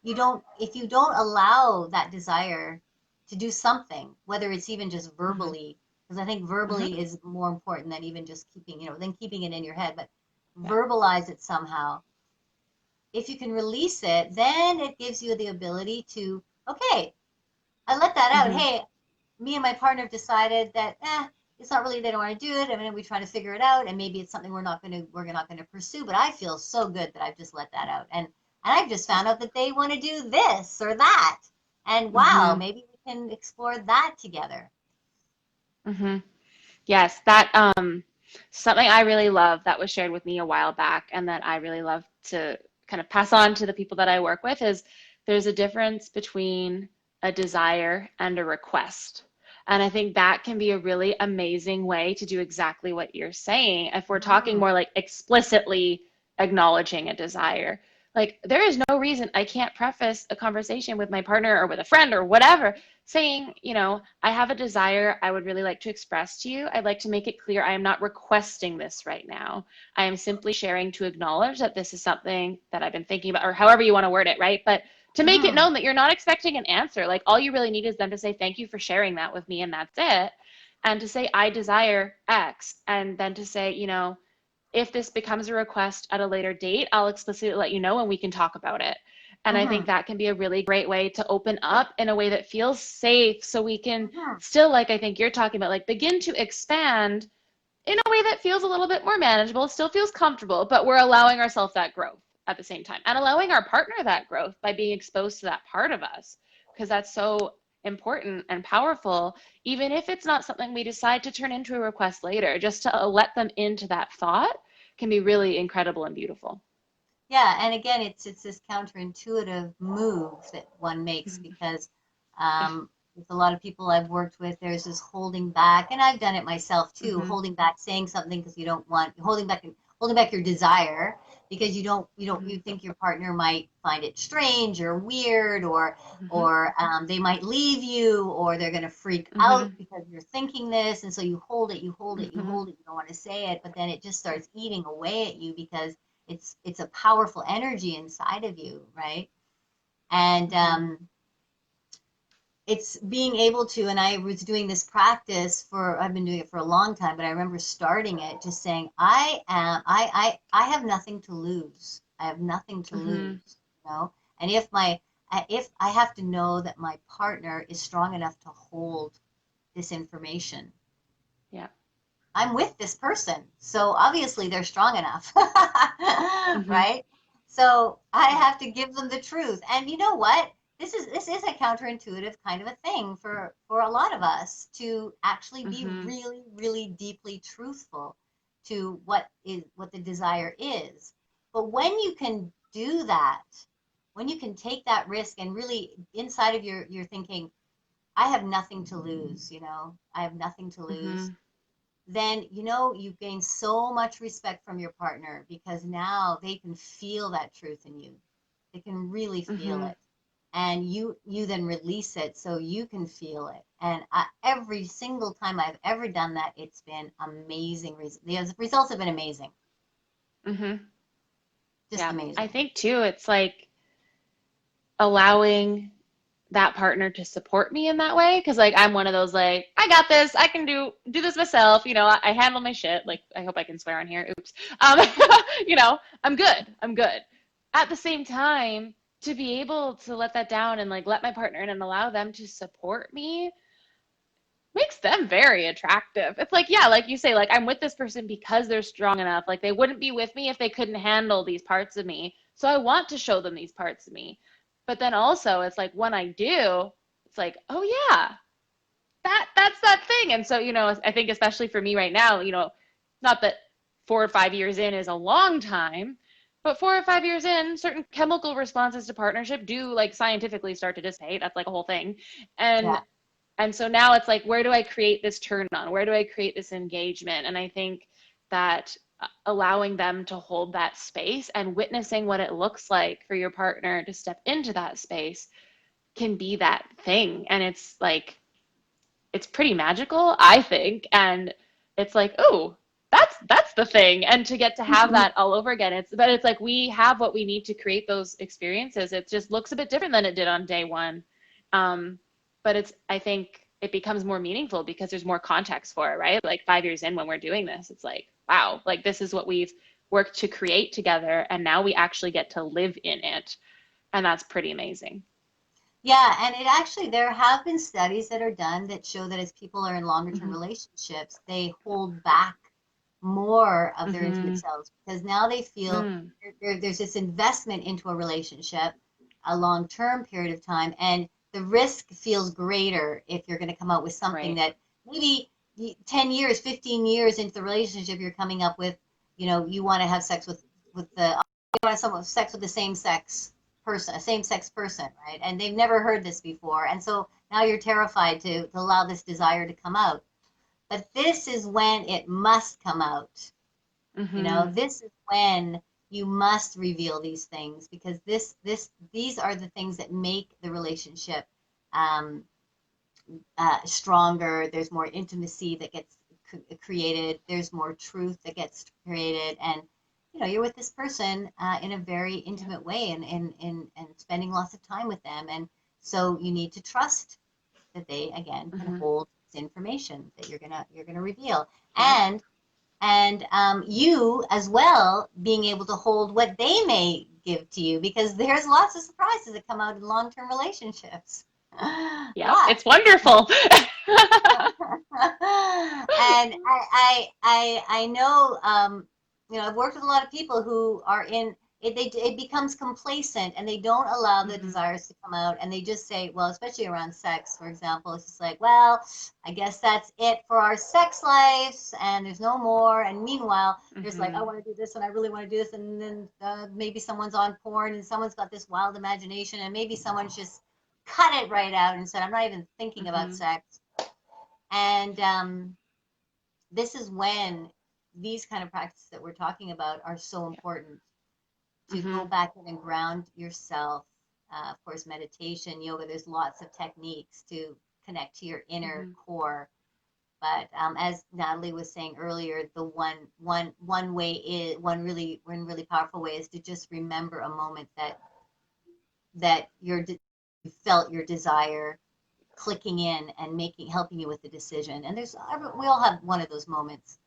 If you don't allow that desire to do something, whether it's even just Mm-hmm. verbally, because I think Mm-hmm. verbally is more important than even just keeping it in your head, but Yeah. verbalize it somehow. if you can release it, then it gives you the ability to, okay, I let that out. Mm-hmm. Hey, me and my partner have decided that it's not really they don't want to do it. I mean, we try to figure it out, and maybe it's something we're not going to pursue. But I feel so good that I've just let that out, and I've just found out that they want to do this or that, and wow, Mm-hmm. maybe we can explore that together. Mm-hmm. Yes, that something I really love that was shared with me a while back and that I really love to kind of pass on to the people that I work with is there's a difference between a desire and a request. And I think that can be a really amazing way to do exactly what you're saying. If we're talking Mm, more like explicitly acknowledging a desire, like there is no reason I can't preface a conversation with my partner or with a friend or whatever saying, I have a desire I would really like to express to you. I'd like to make it clear I am not requesting this right now. I am simply sharing to acknowledge that this is something that I've been thinking about, or however you want to word it, right? But to make it mm, known that you're not expecting an answer. Like all you really need is them to say, thank you for sharing that with me, and that's it. And to say, I desire X. And then to say, if this becomes a request at a later date, I'll explicitly let you know and we can talk about it. And I think mm, that can be a really great way to open up in a way that feels safe so we can mm. still, like I think you're talking about, like begin to expand in a way that feels a little bit more manageable, still feels comfortable, but we're allowing ourselves that growth at the same time and allowing our partner that growth by being exposed to that part of us, because that's so important and powerful, even if it's not something we decide to turn into a request later, just to let them into that thought can be really incredible and beautiful. Yeah, and again, it's this counterintuitive move that one makes Mm-hmm. because with a lot of people I've worked with, there's this holding back, and I've done it myself too, Mm-hmm. holding back saying something because you don't want holding back your desire because you think your partner might find it strange or weird or Mm-hmm. they might leave you or they're going to freak Mm-hmm. out because you're thinking this, and so you hold it, you Mm-hmm. hold it, you don't want to say it, but then it just starts eating away at you because it's a powerful energy inside of you, right? And Mm-hmm. it's being able to, and I was doing this practice I've been doing it for a long time, but I remember starting it just saying, I have nothing to lose. I have nothing to Mm-hmm. lose, you know? And if I have to know that my partner is strong enough to hold this information, Yeah. I'm with this person. So obviously they're strong enough. Mm-hmm. Right? So I Yeah. have to give them the truth. And you know what? This is a counterintuitive kind of a thing for a lot of us to actually be Mm-hmm. really, really deeply truthful to what the desire is. But when you can do that, when you can take that risk and really inside of your thinking, I have nothing to lose, I have nothing to lose, Mm-hmm. then you gain so much respect from your partner because now they can feel that truth in you. They can really feel Mm-hmm. it, and you then release it so you can feel it. And every single time I've ever done that, it's been amazing. The results have been amazing, Mm-hmm. just Yeah. I amazing. think too, it's like allowing that partner to support me in that way, because like I'm one of those, like, I got this, I can do this myself, I handle my shit, like, I hope I can swear on here, oops. um I'm good at the same time. To be able to let that down and like let my partner in and allow them to support me makes them very attractive. It's like, yeah, like you say, like I'm with this person because they're strong enough. Like they wouldn't be with me if they couldn't handle these parts of me. So I want to show them these parts of me. But then also it's like when I do, it's like, oh yeah, that's that thing. And so, I think especially for me right now, not that 4 or 5 years in is a long time, but 4 or 5 years in, certain chemical responses to partnership do like scientifically start to dissipate. That's like a whole thing. And Yeah. and so now it's like, where do I create this turn on? Where do I create this engagement? And I think that allowing them to hold that space and witnessing what it looks like for your partner to step into that space can be that thing. And it's like, it's pretty magical, I think. And it's like, oh, that's the thing. And to get to have that all over again, but it's like we have what we need to create those experiences. It just looks a bit different than it did on day one. Um, but I think it becomes more meaningful because there's more context for it, right? Like 5 years in when we're doing this, it's like, wow, like this is what we've worked to create together, and now we actually get to live in it. And that's pretty amazing. Yeah, and it actually, there have been studies that are done that show that as people are in longer term Mm-hmm. relationships, they hold back more of their intimate Mm-hmm. selves because now they feel Mm. there's this investment into a relationship, a long term period of time, and the risk feels greater if you're going to come out with something Right. that maybe 10 years, 15 years into the relationship, you're coming up with, you want to have sex you want to have sex with the same sex person, a same sex person, right? And they've never heard this before. And so now you're terrified to allow this desire to come out. But this is when it must come out. Mm-hmm. This is when you must reveal these things because these are the things that make the relationship um, stronger. There's more intimacy that gets created. There's more truth that gets created, and you're with this person in a very Yeah. intimate way, and spending lots of time with them, and so you need to trust that they again can Mm-hmm. hold this information that you're gonna reveal, Yeah. and you as well being able to hold what they may give to you because there's lots of surprises that come out in long-term relationships. Yeah. Lots. It's wonderful. And I know I've worked with a lot of people who are in it. It becomes complacent and they don't allow the Mm-hmm. desires to come out, and they just say, well, especially around sex, for example, it's just like, well, I guess that's it for our sex lives, and there's no more. And meanwhile, there's like, I Mm-hmm. want to do this and I really want to do this, and then maybe someone's on porn and someone's got this wild imagination, and maybe someone's just cut it right out and said, I'm not even thinking about Mm-hmm. sex. And this is when these kind of practices that we're talking about are so Yeah. important to Mm-hmm. go back in and ground yourself. Of course, meditation, yoga, there's lots of techniques to connect to your inner Mm-hmm. core. But as Natalie was saying earlier, the one way is one really powerful way is to just remember a moment that you felt your desire clicking in and helping you with the decision. And we all have one of those moments,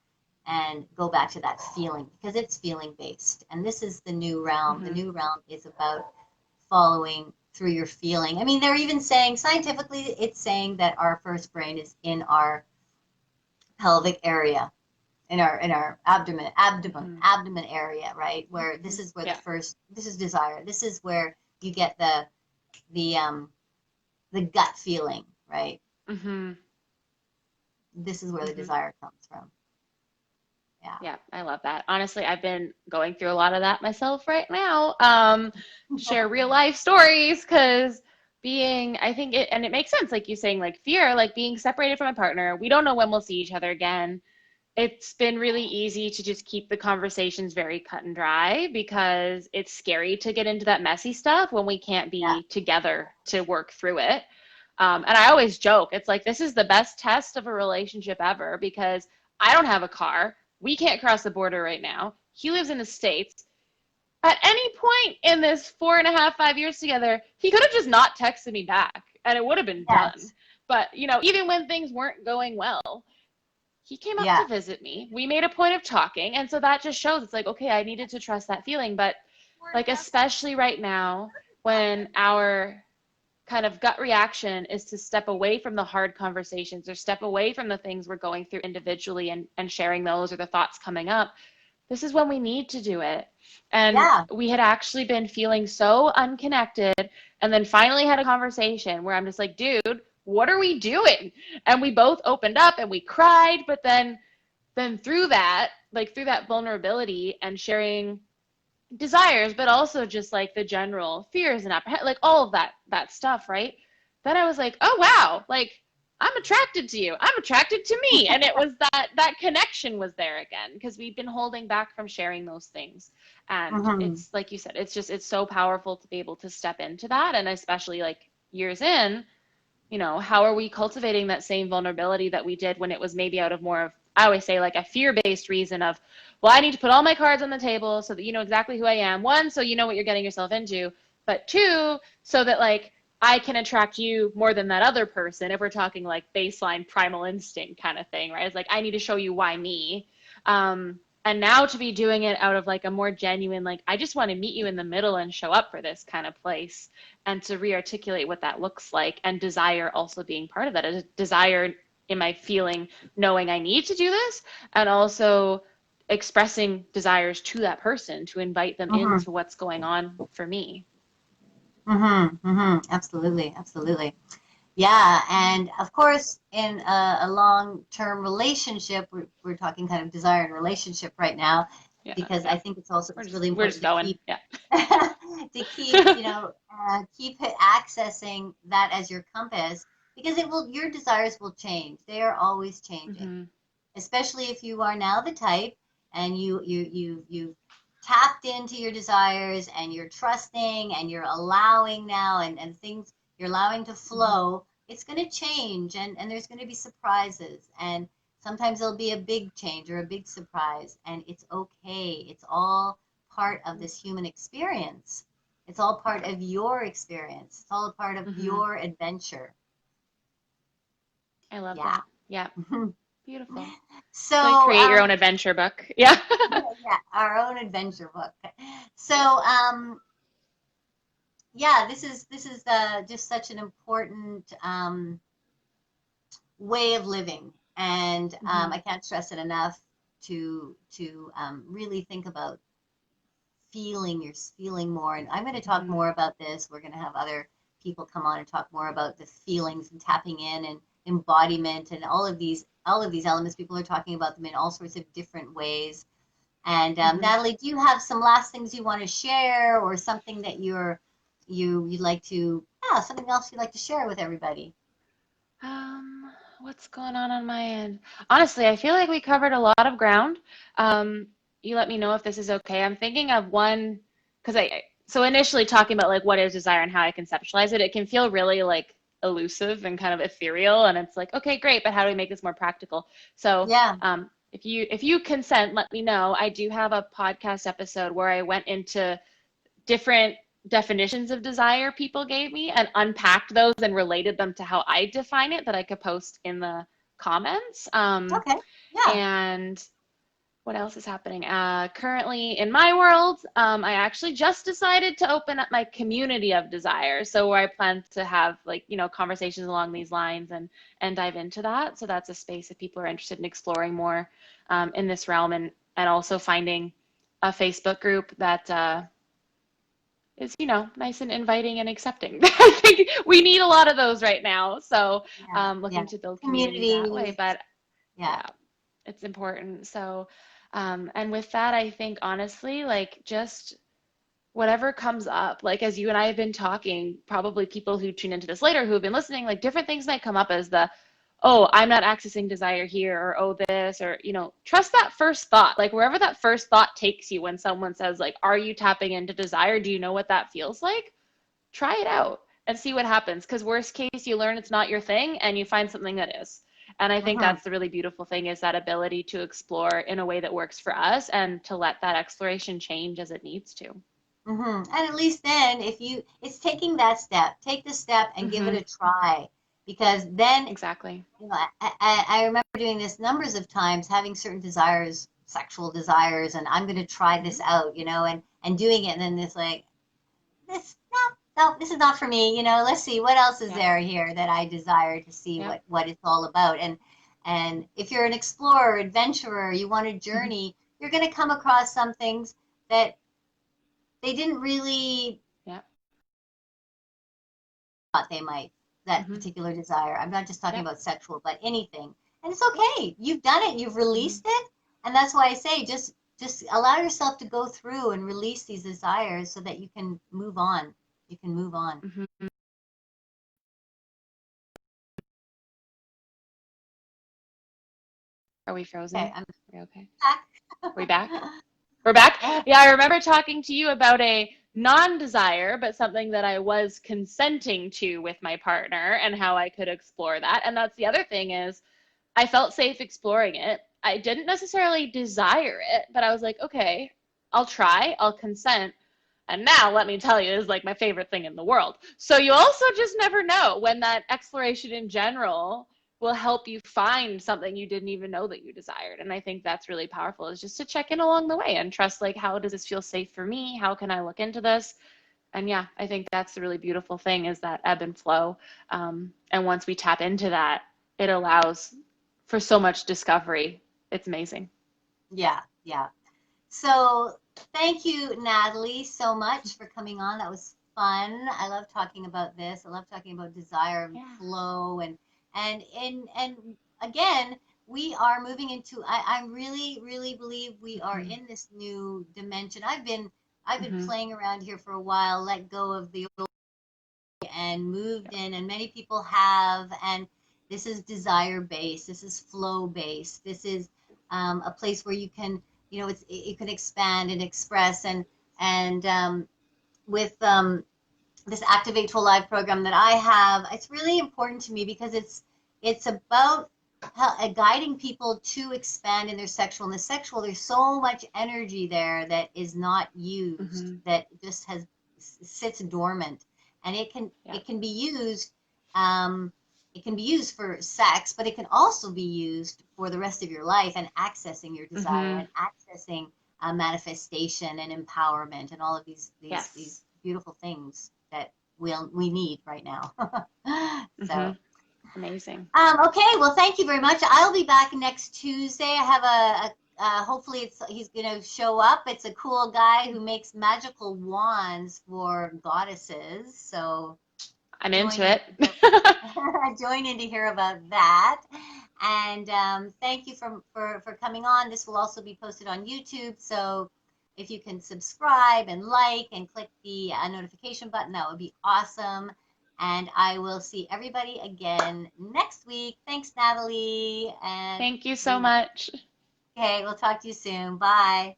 and go back to that feeling because it's feeling based. And this is the new realm. The Mm-hmm. new realm is about following through your feeling. I mean, they're even saying scientifically, it's saying that our first brain is in our pelvic area, in our Mm-hmm. abdomen area, right? Where this is where Yeah. this is desire. This is where you get the the gut feeling, right? Mm-hmm. This is where the Mm-hmm. desire comes from. Yeah. Yeah, I love that. Honestly, I've been going through a lot of that myself right now. Share real life stories because I think it, and it makes sense, like you saying, like fear, like being separated from a partner. We don't know when we'll see each other again. It's been really easy to just keep the conversations very cut and dry because it's scary to get into that messy stuff when we can't Yeah. be together to work through it. And I always joke, it's like this is the best test of a relationship ever because I don't have a car. We can't cross the border right now. He lives in the States. At any point in this 4.5, 5 years together, he could have just not texted me back and it would have been done. Yes. But, even when things weren't going well, he came up Yeah. to visit me. We made a point of talking. And so that just shows it's like, okay, I needed to trust that feeling. But like, especially right now, when our kind of gut reaction is to step away from the hard conversations or step away from the things we're going through individually and sharing those or the thoughts coming up, this is when we need to do it. And Yeah. we had actually been feeling so unconnected and then finally had a conversation where I'm just like, dude, what are we doing? And we both opened up and we cried, but then through that, like through that vulnerability and sharing desires, but also just like the general fears and like all of that stuff, right? Then I was like, oh wow, like I'm attracted to you. I'm attracted to me. And it was that connection was there again because we've been holding back from sharing those things. And Hmm. it's like you said, it's so powerful to be able to step into that. And especially like years in, how are we cultivating that same vulnerability that we did when it was maybe out of more of, I always say, like a fear-based reason of, well, I need to put all my cards on the table so that you know exactly who I am. One, so you know what you're getting yourself into, but two, so that like I can attract you more than that other person if we're talking like baseline primal instinct kind of thing, right? It's like I need to show you why me. And now to be doing it out of like a more genuine, like, I just want to meet you in the middle and show up for this kind of place, and to re-articulate what that looks like, and desire also being part of that. A desire in my feeling, knowing I need to do this, and also expressing desires to that person to invite them Mm-hmm. into what's going on for me. Mm-hmm. Mm-hmm. Absolutely. Absolutely. Yeah, and of course, in a long-term relationship, we're talking kind of desire and relationship right now, Yeah, because I yeah. think it's really We're important just to going. keep Yeah. keep accessing that as your compass, because your desires will change. They are always changing, Mm-hmm. especially if you are now the type, and you tapped into your desires, and you're trusting, and you're allowing now, and things you're allowing to Mm-hmm. flow. It's going to change, and there's going to be surprises, and sometimes there'll be a big change or a big surprise, and it's okay. It's all part of this human experience. It's all part of your experience. It's all a part of Mm-hmm. your adventure. I love Yeah. that. Yeah. Beautiful. So, It's like create your own adventure book. Yeah. yeah, our own adventure book. So, yeah, this is just such an important way of living, and Mm-hmm. I can't stress it enough to really think about feeling more. And I'm going to talk Mm-hmm. more about this. We're going to have other people come on and talk more about the feelings and tapping in and embodiment and all of these elements. People are talking about them in all sorts of different ways. And Mm-hmm. Natalie, do you have some last things you want to share, or something that you'd like to, yeah, something else you'd like to share with everybody? Um, what's going on my end? Honestly, I feel like we covered a lot of ground. Um, you let me know if this is okay. I'm thinking of one, because so initially talking about like what is desire and how I conceptualize it, it can feel really like elusive and kind of ethereal, and it's like, okay, great, but how do we make this more practical? So, Yeah. if you consent, let me know. I do have a podcast episode where I went into different definitions of desire people gave me and unpacked those and related them to how I define it, that I could post in the comments. Okay. Yeah. And what else is happening? Currently in my world, I actually just decided to open up my community of desire. So where I plan to have like, conversations along these lines and dive into that. So that's a space if people are interested in exploring more in this realm, and also finding a Facebook group that is, nice and inviting and accepting. I think we need a lot of those right now. So Yeah. Yeah. looking to build community that way. Communities. But Yeah. yeah, it's important. So, and with that, I think honestly, like just whatever comes up, like as you and I have been talking, probably people who tune into this later who have been listening, like different things might come up as oh, I'm not accessing desire here, or oh, this, or, trust that first thought, like wherever that first thought takes you when someone says, like, are you tapping into desire? Do you know what that feels like? Try it out and see what happens. Because worst case, you learn it's not your thing and you find something that is. And I think Hmm. that's the really beautiful thing, is that ability to explore in a way that works for us and to let that exploration change as it needs to. And at least then, it's taking that step, take the step and give it Mm-hmm. a try, because then, Exactly. I remember doing this numbers of times, having certain desires, sexual desires, and I'm going to try Mm-hmm. this out, and doing it, and then it's like, this, no, this is not for me, let's see what else is Yep. there here that I desire to see Yep. what it's all about. And if you're an explorer, adventurer, you want to Mm-hmm. journey, you're going to come across some things that they didn't really Yep. thought they might, that Mm-hmm. particular desire. I'm not just talking Yep. about sexual, but anything. And it's okay. You've done it, you've Mm-hmm. released it. And that's why I say, just allow yourself to go through and release these desires so that you can move on. You can move on. Mm-hmm. Are we Okay, frozen? I'm Are we okay? Are we back? back. We're back. Yeah, I remember talking to you about a non-desire, but something that I was consenting to with my partner, and how I could explore that. And that's the other thing, is I felt safe exploring it. I didn't necessarily desire it, but I was like, okay, I'll try, I'll consent. And now, let me tell you, is like my favorite thing in the world. So you also just never know when that exploration in general will help you find something you didn't even know that you desired. And I think that's really powerful, is just to check in along the way and trust, like, how does this feel safe for me? How can I look into this? And yeah, I think that's the really beautiful thing, is that ebb and flow. And once we tap into that, it allows for so much discovery. It's amazing. Yeah, yeah. So thank you, Natalie, so much for coming on. That was fun. I love talking about this. I love talking about desire and Yeah. flow and again, we are moving into I really, really believe we are Mm-hmm. in this new dimension. I've been Mm-hmm. playing around here for a while, let go of the old and moved Yep. in, and many people have, and this is desire based, this is flow based, this is a place where you can, you can expand and express and with this Activate to Alive program that I have, it's really important to me because it's about guiding people to expand in their sexual. In the sexual, there's so much energy there that is not used, Mm-hmm. that just has sits dormant, and Yep. it can be used. Um, it can be used for sex, but it can also be used for the rest of your life and accessing your desire Mm-hmm. and accessing manifestation and empowerment and all of these Yes. beautiful things that we need right now. Mm-hmm. So, Amazing. okay, well, thank you very much. I'll be back next Tuesday. I have hopefully he's going to show up. It's a cool guy who makes magical wands for goddesses. So I'm join into in it. to hear, join in to hear about that. And thank you for coming on. This will also be posted on YouTube. So if you can subscribe and like and click the notification button, that would be awesome. And I will see everybody again next week. Thanks, Natalie. And Thank you so we, much. okay, we'll talk to you soon. Bye.